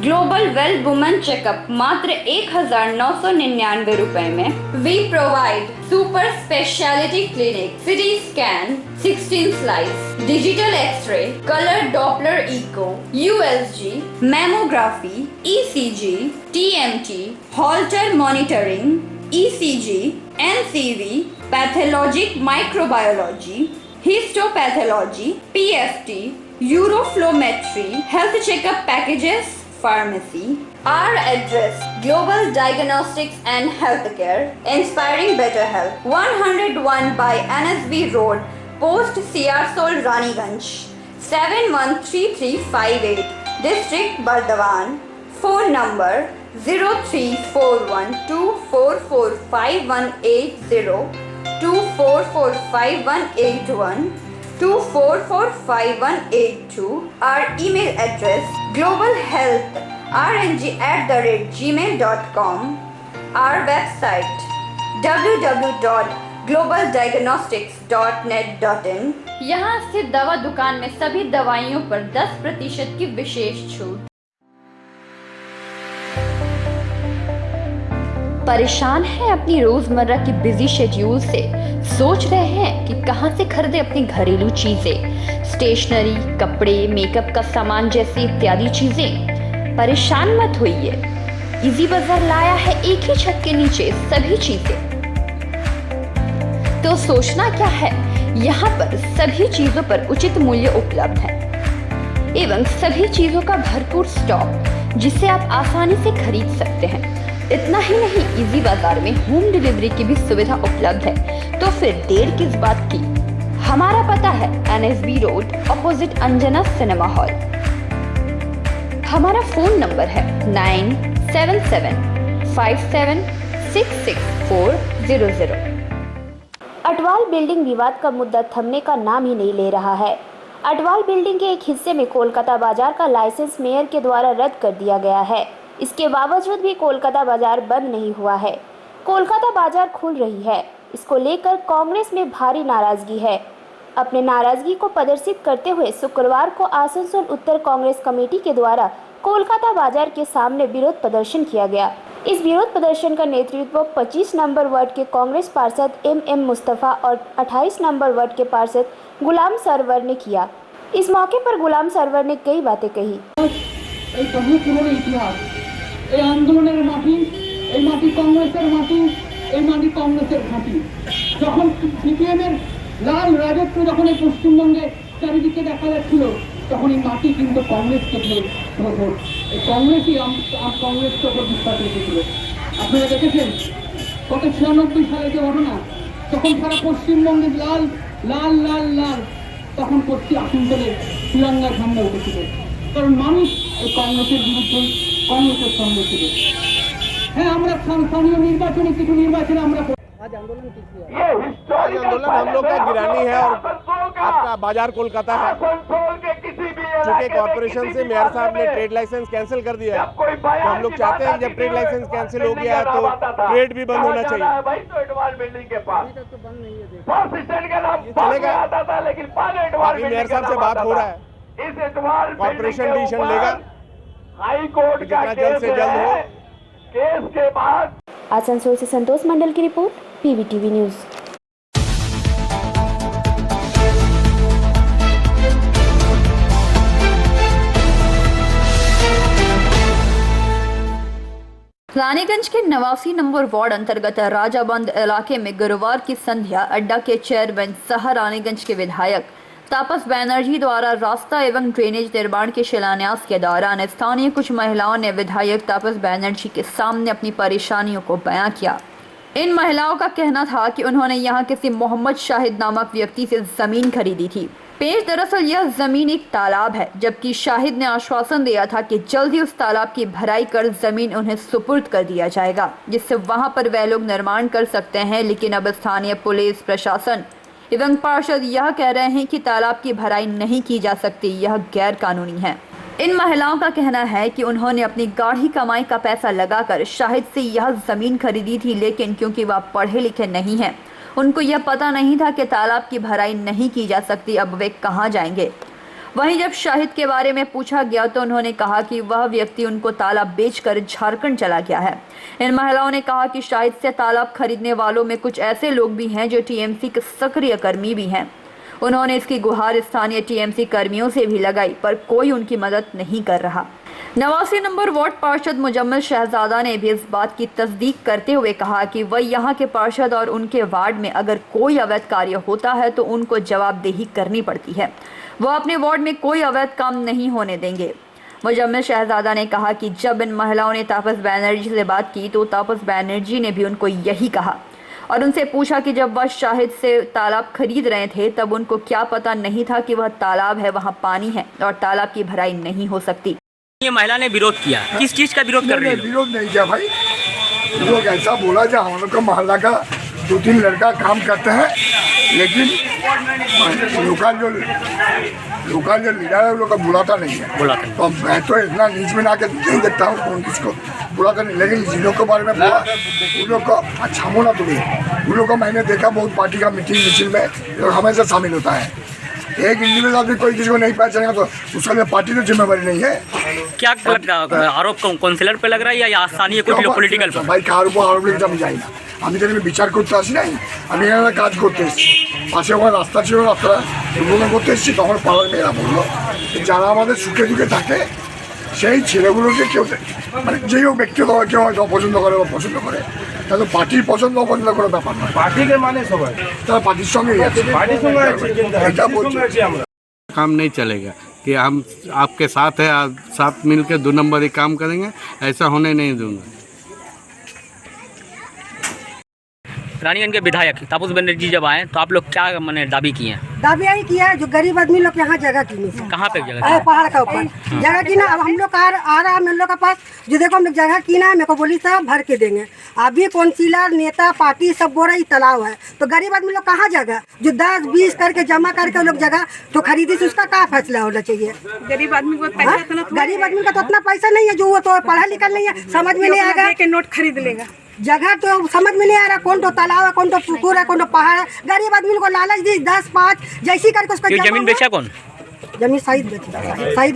ग्लोबल वेल वुमेन चेकअप मात्र 1,999 रुपए में। We provide super speciality clinic, CT scan, 16 slice, digital x-ray, colour Doppler echo, USG, mammography, ECG, TMT, Holter monitoring, ECG, NCV, pathologic microbiology, histopathology, PFT, uroflowmetry, health checkup packages, pharmacy. Our address: Global Diagnostics and Healthcare, inspiring better health. 101 by NSB Road, Post Siarsol, Raniganj, 713358, District Bardhaman. Phone number 0341244580, 24458181, 24458182. Our email address: globalhealthrng@gmail.com. Our website: www.globaldiagnostics.net.in। यहाँ स्थित दवा दुकान में सभी दवाइयों पर 10% की विशेष छूट। परेशान हैं अपनी रोजमर्रा की बिजी शेड्यूल से? सोच रहे हैं कि कहां से खरीदें अपनी घरेलू चीजें, स्टेशनरी, कपड़े, मेकअप का सामान जैसी इत्यादि चीजें? परेशान मत होइए, इजी बाजार लाया है एक ही छत के नीचे सभी चीजें। तो सोचना क्या है, यहाँ पर सभी चीजों पर उचित मूल्य उपलब्ध है एवं सभी चीजों का भरपूर स्टॉक, जिसे आप आसानी से खरीद सकते हैं। इतना ही नहीं, इजी बाजार में होम डिलीवरी की भी सुविधा उपलब्ध है। तो फिर देर किस बात की? हमारा पता है NSB road, opposite Anjana cinema hall. हमारा फोन नंबर है 9775766400। अटवाल बिल्डिंग विवाद का मुद्दा थमने का नाम ही नहीं ले रहा है। अटवाल बिल्डिंग के एक हिस्से में कोलकाता बाजार का लाइसेंस मेयर के द्वारा रद्द कर दिया गया है। इसके बावजूद भी कोलकाता बाजार बंद नहीं हुआ है। कोलकाता बाजार खुल रही है। इसको लेकर कांग्रेस में भारी नाराजगी है। अपने नाराजगी को प्रदर्शित करते हुए शुक्रवार को आसनसोल उत्तर कांग्रेस कमेटी के द्वारा कोलकाता बाजार के सामने विरोध प्रदर्शन किया गया। इस विरोध प्रदर्शन का नेतृत्व 25 नंबर वार्ड के कांग्रेस पार्षद MM मुस्तफ़ा और 28 नंबर वार्ड के पार्षद गुलाम सरवर ने किया। इस मौके पर गुलाम सरवर ने कई बातें कही। এই আন্দোলনের মাটি, এই মাটি কংগ্রেসের মাটি, এই মাটি কংগ্রেসের ঘাঁটি। যখন সিপিএমের লাল রাজত্ব যখন এই পশ্চিমবঙ্গে চারিদিকে দেখা যাচ্ছিল, তখন এই মাটি কিন্তু কংগ্রেসকে ভোট, এই কংগ্রেসই কংগ্রেসকে ওপর বিশ্বাস রেখেছিল। আপনারা দেখেছেন গত 96 সালে যে ঘটনা, তখন সারা পশ্চিমবঙ্গে লাল লাল লাল লাল, তখন প্রতি আসন থেকে তিরঙ্গার সামনে উঠেছিল, কারণ মানুষ এই কংগ্রেসের বিরুদ্ধে কংগ্রেসের সঙ্গে ছিল। হ্যাঁ, আমরা স্থানীয় নির্বাচনে কিছু নির্বাচনে আমরা आज आंदोलन हम लोग का गिरानी है और आपका बाजार कोलकाता है। चूंकि कॉर्पोरेशन से मेयर साहब ने ट्रेड लाइसेंस कैंसिल कर दिया है, तो हम लोग चाहते हैं कि जब ट्रेड लाइसेंस कैंसिल हो गया है तो ट्रेड भी बंद होना चाहिए। चलेगा, अभी मेयर साहब से बात हो रहा है, कॉर्पोरेशन डिसीजन लेगा, जितना जल्द से जल्द हो। आसनसोल से संतोष मंडल की रिपोर्ट, पीवीटीवी न्यूज़। रानीगंज के 89 नंबर वार्ड अंतर्गत राजाबंद इलाके में गुरुवार की संध्या अड्डा के चेयरमैन सह रानीगंज के विधायक तापस बैनर्जी द्वारा रास्ता एवं ड्रेनेज निर्माण के शिलान्यास के दौरान स्थानीय कुछ महिलाओं ने विधायक तापस बैनर्जी के सामने अपनी परेशानियों को बयां किया। इन महिलाओं का कहना था कि उन्होंने यहां किसी मोहम्मद शाहिद नामक व्यक्ति से जमीन खरीदी थी। पेश दरअसल यह जमीन एक तालाब है, जबकि शाहिद ने आश्वासन दिया था कि जल्द ही उस तालाब की भराई कर जमीन उन्हें सुपुर्द कर दिया जाएगा, जिससे वहां पर वह लोग निर्माण कर सकते हैं। लेकिन अब स्थानीय पुलिस प्रशासन एवं पार्षद यह कह रहे हैं कि तालाब की भराई नहीं की जा सकती, यह गैर कानूनी है। इन महिलाओं का कहना है कि उन्होंने अपनी गाढ़ी कमाई का पैसा लगाकर शाहिद से यह जमीन खरीदी थी, लेकिन क्योंकि वह पढ़े लिखे नहीं हैं, उनको यह पता नहीं था कि तालाब की भराई नहीं की जा सकती। अब वे कहां जाएंगे? वहीं जब शाहिद के बारे में पूछा गया तो उन्होंने कहा कि वह व्यक्ति उनको तालाब बेचकर झारखंड चला गया है। इन महिलाओं ने कहा कि शाहिद से तालाब खरीदने वालों में कुछ ऐसे लोग भी हैं जो टीएमसी के सक्रिय कर्मी भी हैं। उन्होंने इसकी गुहार स्थानीय टीएमसी कर्मियों से भी लगाई, पर कोई उनकी मदद नहीं कर रहा। 89 नंबर वार्ड पार्षद मुजम्मिल शहजादा ने भी इस बात की तस्दीक करते हुए कहा कि वह यहाँ के पार्षद और उनके वार्ड में अगर कोई अवैध कार्य होता है तो उनको जवाबदेही करनी पड़ती है। वह अपने वार्ड में कोई अवैध काम नहीं होने देंगे। मुजम्मिल शहजादा ने कहा कि जब इन महिलाओं ने तापस बैनर्जी से बात की तो तापस बैनर्जी ने भी उनको यही कहा और उनसे पूछा कि जब वह शाहिद से तालाब खरीद रहे थे तब उनको क्या पता नहीं था कि वह तालाब है, वहाँ पानी है और तालाब की भराई नहीं हो सकती। ये महिला ने विरोध किया, किस चीज का विरोध कर रही है? विरोध नहीं किया भाई, लोग ऐसा बोला जो हम लोग का मोहल्ला का 2-3 लड़का काम करते हैं, लेकिन लोकल जो लीडर है लोग का बुलाता नहीं है। तो मैं तो इतना न्यूज में आके नहीं देखता हूँ कौन किसको बुलाता नहीं, लेकिन जिन के बारे में बोला उन लोग को अच्छा होना तो नहीं। उन लोग को मैंने देखा बहुत पार्टी का मीटिंग में लोग हमेशा शामिल होता है। एक इंडिविजुअल आदमी कोई किसी को नहीं पहचानेगा तो उसके लिए पार्टी तो जिम्मेवारी नहीं है। क्या आरोप काउंसिलर पे लग रहा है या स्थानीय कुछ लोग पॉलिटिकल पर? भाई आरोप लेके আমি যাই না, আমি তো এখানে বিচার করতে আসি নাই, আমি এখানে কাজ করতে এসেছি। পাশে ওখানে রাস্তা ছিল, রাস্তা উন্নয়ন করতে এসেছি। তখন পাড়ার মেয়েরা বললো যারা আমাদের সুখে দুঃখে থাকে সেই ছেলেগুলোকে কেউ মানে যেই হোক ব্যক্তিগত কেউ হয়তো অপছন্দ করে বা পছন্দ করে, তাহলে পার্টির পছন্দ অপছন্দ করার ব্যাপার নয়। পার্টিকে মানে সবাই তারা পার্টির সঙ্গেই আছে, পার্টির সঙ্গে এটা বলছি আমরা। काम नहीं चलेगा कि हम आपके साथ है, साथ मिल के 2 नंबर ही काम करेंगे, ऐसा होने नहीं दूंगा। रानीगंज के विधायक तापस बैनर्जी जब आए तो आप लोग क्या मैंने दावी किए हैं? दावी यही किया है जो गरीब आदमी लोग यहाँ जगह किनी है। कहाँ पे जगह? पहाड़ का ऊपर जगह किना। अब हम लोग आ रहा है हम लोग के पास जो देखो हम लोग जगह किना है, मेरे को बोली साहब भर के देंगे। अभी काउंसिलर नेता पार्टी सब बोल रही तालाब है, तो गरीब आदमी लोग कहाँ जगह जो 10-20 करके जमा करके लोग जगह तो खरीदी से उसका क्या फैसला होना चाहिए? गरीब आदमी को गरीब आदमी का तो उतना पैसा नहीं है, जो वो तो पढ़ा लिखा नहीं है, समझ में नहीं आएगा नोट खरीद लेगा। जगह तो समझ में नहीं आ रहा, कौन तो तालाब है, कौन तो पुकुर है, कौन तो पहाड़ है। गरीब आदमी को लालच दी 10-5 जैसी करके उसका जमीन बेचा कौन? जमीन शाहिद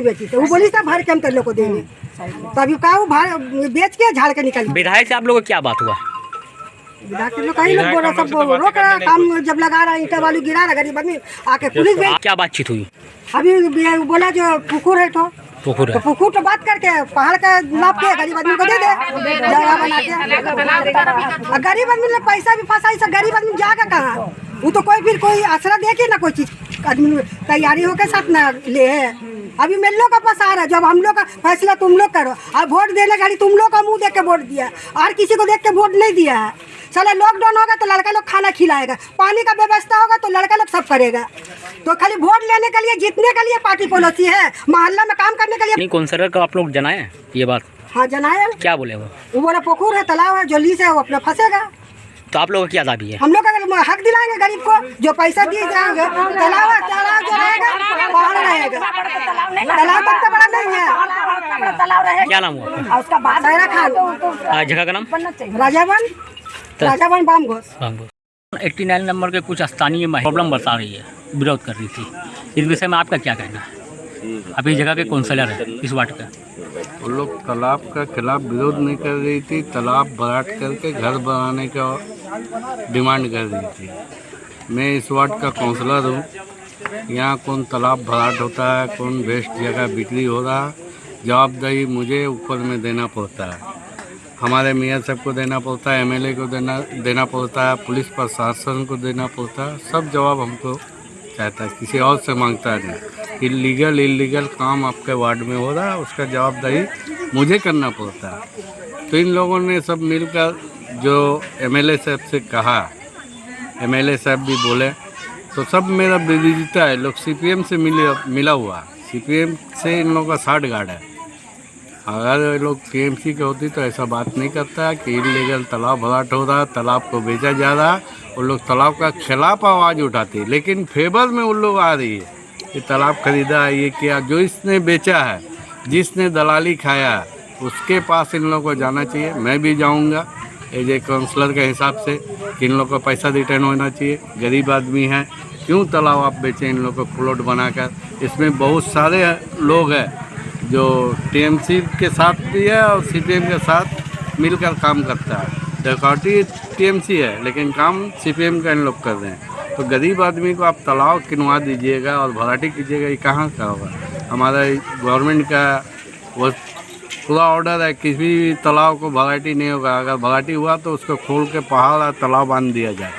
बेची थे। वो बोली था भर के हम तेरे को देंगे, तभी कहा वो बेच के झाड़ के निकल। विधायक से आप लोगों को क्या बात हुआ? विधायक लोग कहीं लोग बोल रहा, सब रोक रहा काम, जब लगा रहा ईंटा वालू गिरा रहा गरीब आदमी आके पुलिस में। क्या बातचीत हुई? अभी बोला जो पुकुर है तो पुकुर तो बात करके पहाड़ का नाप के गरीब आदमी को दे दे जगह बना के। गरीब आदमी ने पैसा भी फंसा, सब गरीब आदमी जाएगा कहाँ? वो तो कोई फिर कोई आसरा दे के ना कोई चीज आदमी तैयारी होकर साथ ना ले है। अभी मेल्लो का पास आ रहा है, जब हम लोग का फैसला तुम लोग करो। अब वोट देने गाड़ी तुम लोग का मुंह देख के वोट दिया, और किसी को देख के वोट नहीं दिया है। साला लॉकडाउन होगा तो लड़का लोग खाना खिलाएगा, पानी का व्यवस्था होगा तो लड़का लोग सब करेगा। तो खाली वोट लेने के लिए, जीतने के लिए पार्टी पॉलिसी है, मोहल्ला में काम करने के लिए नहीं। काउंसलर को आप लोग जनाए ये बात? हाँ जनाया। क्या बोले वो बोला पुकुर है, तालाब है, जोली से वो अपना फंसेगा। तो आप लोगों का क्या दाबी है? हम लोग का हक दिलाएंगे गरीब को, जो पैसा दिए जाएंगे। तालाब जो रहेगा पहाड़ रहेगा, तालाब तक तो बड़ा नहीं है। क्या नाम हुआ उसका? सायरा खान। जगह का नाम? राजावन बाम घोष। 89 नंबर के कुछ स्थानीय प्रॉब्लम बता रही है, विरोध कर रही थी, इस विषय में आपका क्या कहना है? आप इस जगह के काउंसलर हैं इस वार्ड का। वो लोग तालाब का खिलाफ विरोध नहीं कर रही थी, तालाब भराट करके घर बनाने का डिमांड कर रही थी। मैं इस वार्ड का काउंसलर हूँ। यहाँ कौन तालाब भराट होता है, कौन वेस्ट जगह बिक्री हो रहा है, जवाबदेही मुझे ऊपर में देना पड़ता है। हमारे मेयर साहब को देना पड़ता है, एमएलए को देना पड़ता है, पुलिस प्रशासन को देना पड़ता है। सब जवाब हमको चाहता है, किसी और से मांगता नहीं। इलीगल काम आपके वार्ड में हो रहा है, उसका जवाबदेही मुझे करना पड़ता है। तो इन लोगों ने सब मिलकर जो एमएलए साहब से कहा, एमएलए साहब भी बोले, तो सब मेरा विरोधिता है। लोग सीपीएम से मिला हुआ, सीपीएम से इन लोगों का 60 गार्ड है। अगर लोग टीएमसी के होती तो ऐसा बात नहीं करता कि इलीगल तालाब भराट हो रहा, तालाब को बेचा जा रहा। वो लोग तालाब का खिलाफ आवाज़ उठाते, लेकिन फेवर में उन लोग आ रही है कि तालाब खरीदा, ये किया। जो इसने बेचा है, जिसने दलाली खाया, उसके पास इन लोगों को जाना चाहिए। मैं भी जाऊंगा एज ए काउंसलर के हिसाब से कि इन लोग को पैसा रिटर्न होना चाहिए। गरीब आदमी हैं, क्यों तालाब आप बेचें इन लोग को प्लॉट बनाकर। इसमें बहुत सारे लोग हैं जो टीएमसी के साथ भी है और सीपीएम के साथ मिलकर काम करता है। डेकोटी टीएमसी है, लेकिन काम सीपीएम का इन लोग कर रहे हैं। तो गरीब आदमी को आप तालाब किनवा दीजिएगा और भराटी कीजिएगा, ये कहाँ का होगा? हमारा गवर्नमेंट का वो पूरा ऑर्डर है, किसी भी तालाब को भराटी नहीं होगा। अगर भराटी हुआ तो उसको खोल के पहाड़ और तालाब बांध दिया जाए।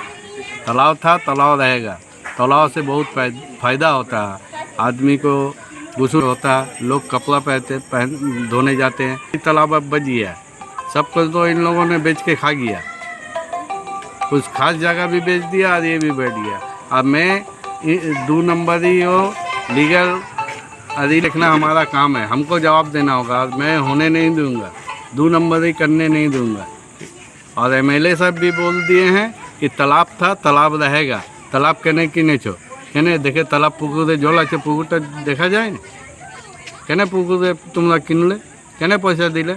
तालाब था, तालाब रहेगा। तालाब से बहुत फ़ायदा होता है, आदमी को गुस्ल होता है, लोग कपड़ा धोने जाते हैं। तालाब अब बच गया, सब कुछ तो इन लोगों ने बेच के खा गया। कुछ खास जगह भी बेच दिया और ये भी बैठ गया। अब मैं 2 नंबरी हो लीगल अभी लिखना हमारा काम है, हमको जवाब देना होगा। मैं होने नहीं दूंगा, 2 नंबरी करने नहीं दूंगा। और एमएलए साहब भी बोल दिए हैं कि तालाब था, तालाब रहेगा। तालाब कहने कि नहीं छो कहने देखे तालाब पुकुरे जोला छे पुकुर देखा जाए ना कहने पुकुरे तुम्हारा किनले कहने पैसा दिले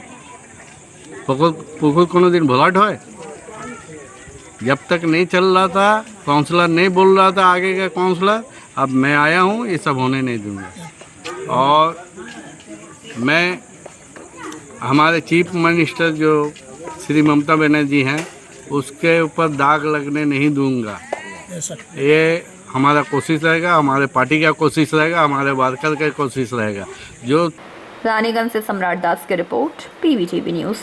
पुकुर कोनो दिन भराट है। जब तक नहीं चल रहा था, काउंसलर नहीं बोल रहा था आगे का काउंसलर, अब मैं आया हूँ, ये सब होने नहीं दूंगा। और मैं हमारे चीफ मिनिस्टर जो श्री ममता बनर्जी हैं, उसके ऊपर दाग लगने नहीं दूंगा। ये हमारा कोशिश रहेगा, हमारे पार्टी का कोशिश रहेगा, हमारे वर्कर का कोशिश रहेगा। जो रानीगंज से सम्राट दास की रिपोर्ट, PVTV न्यूज़।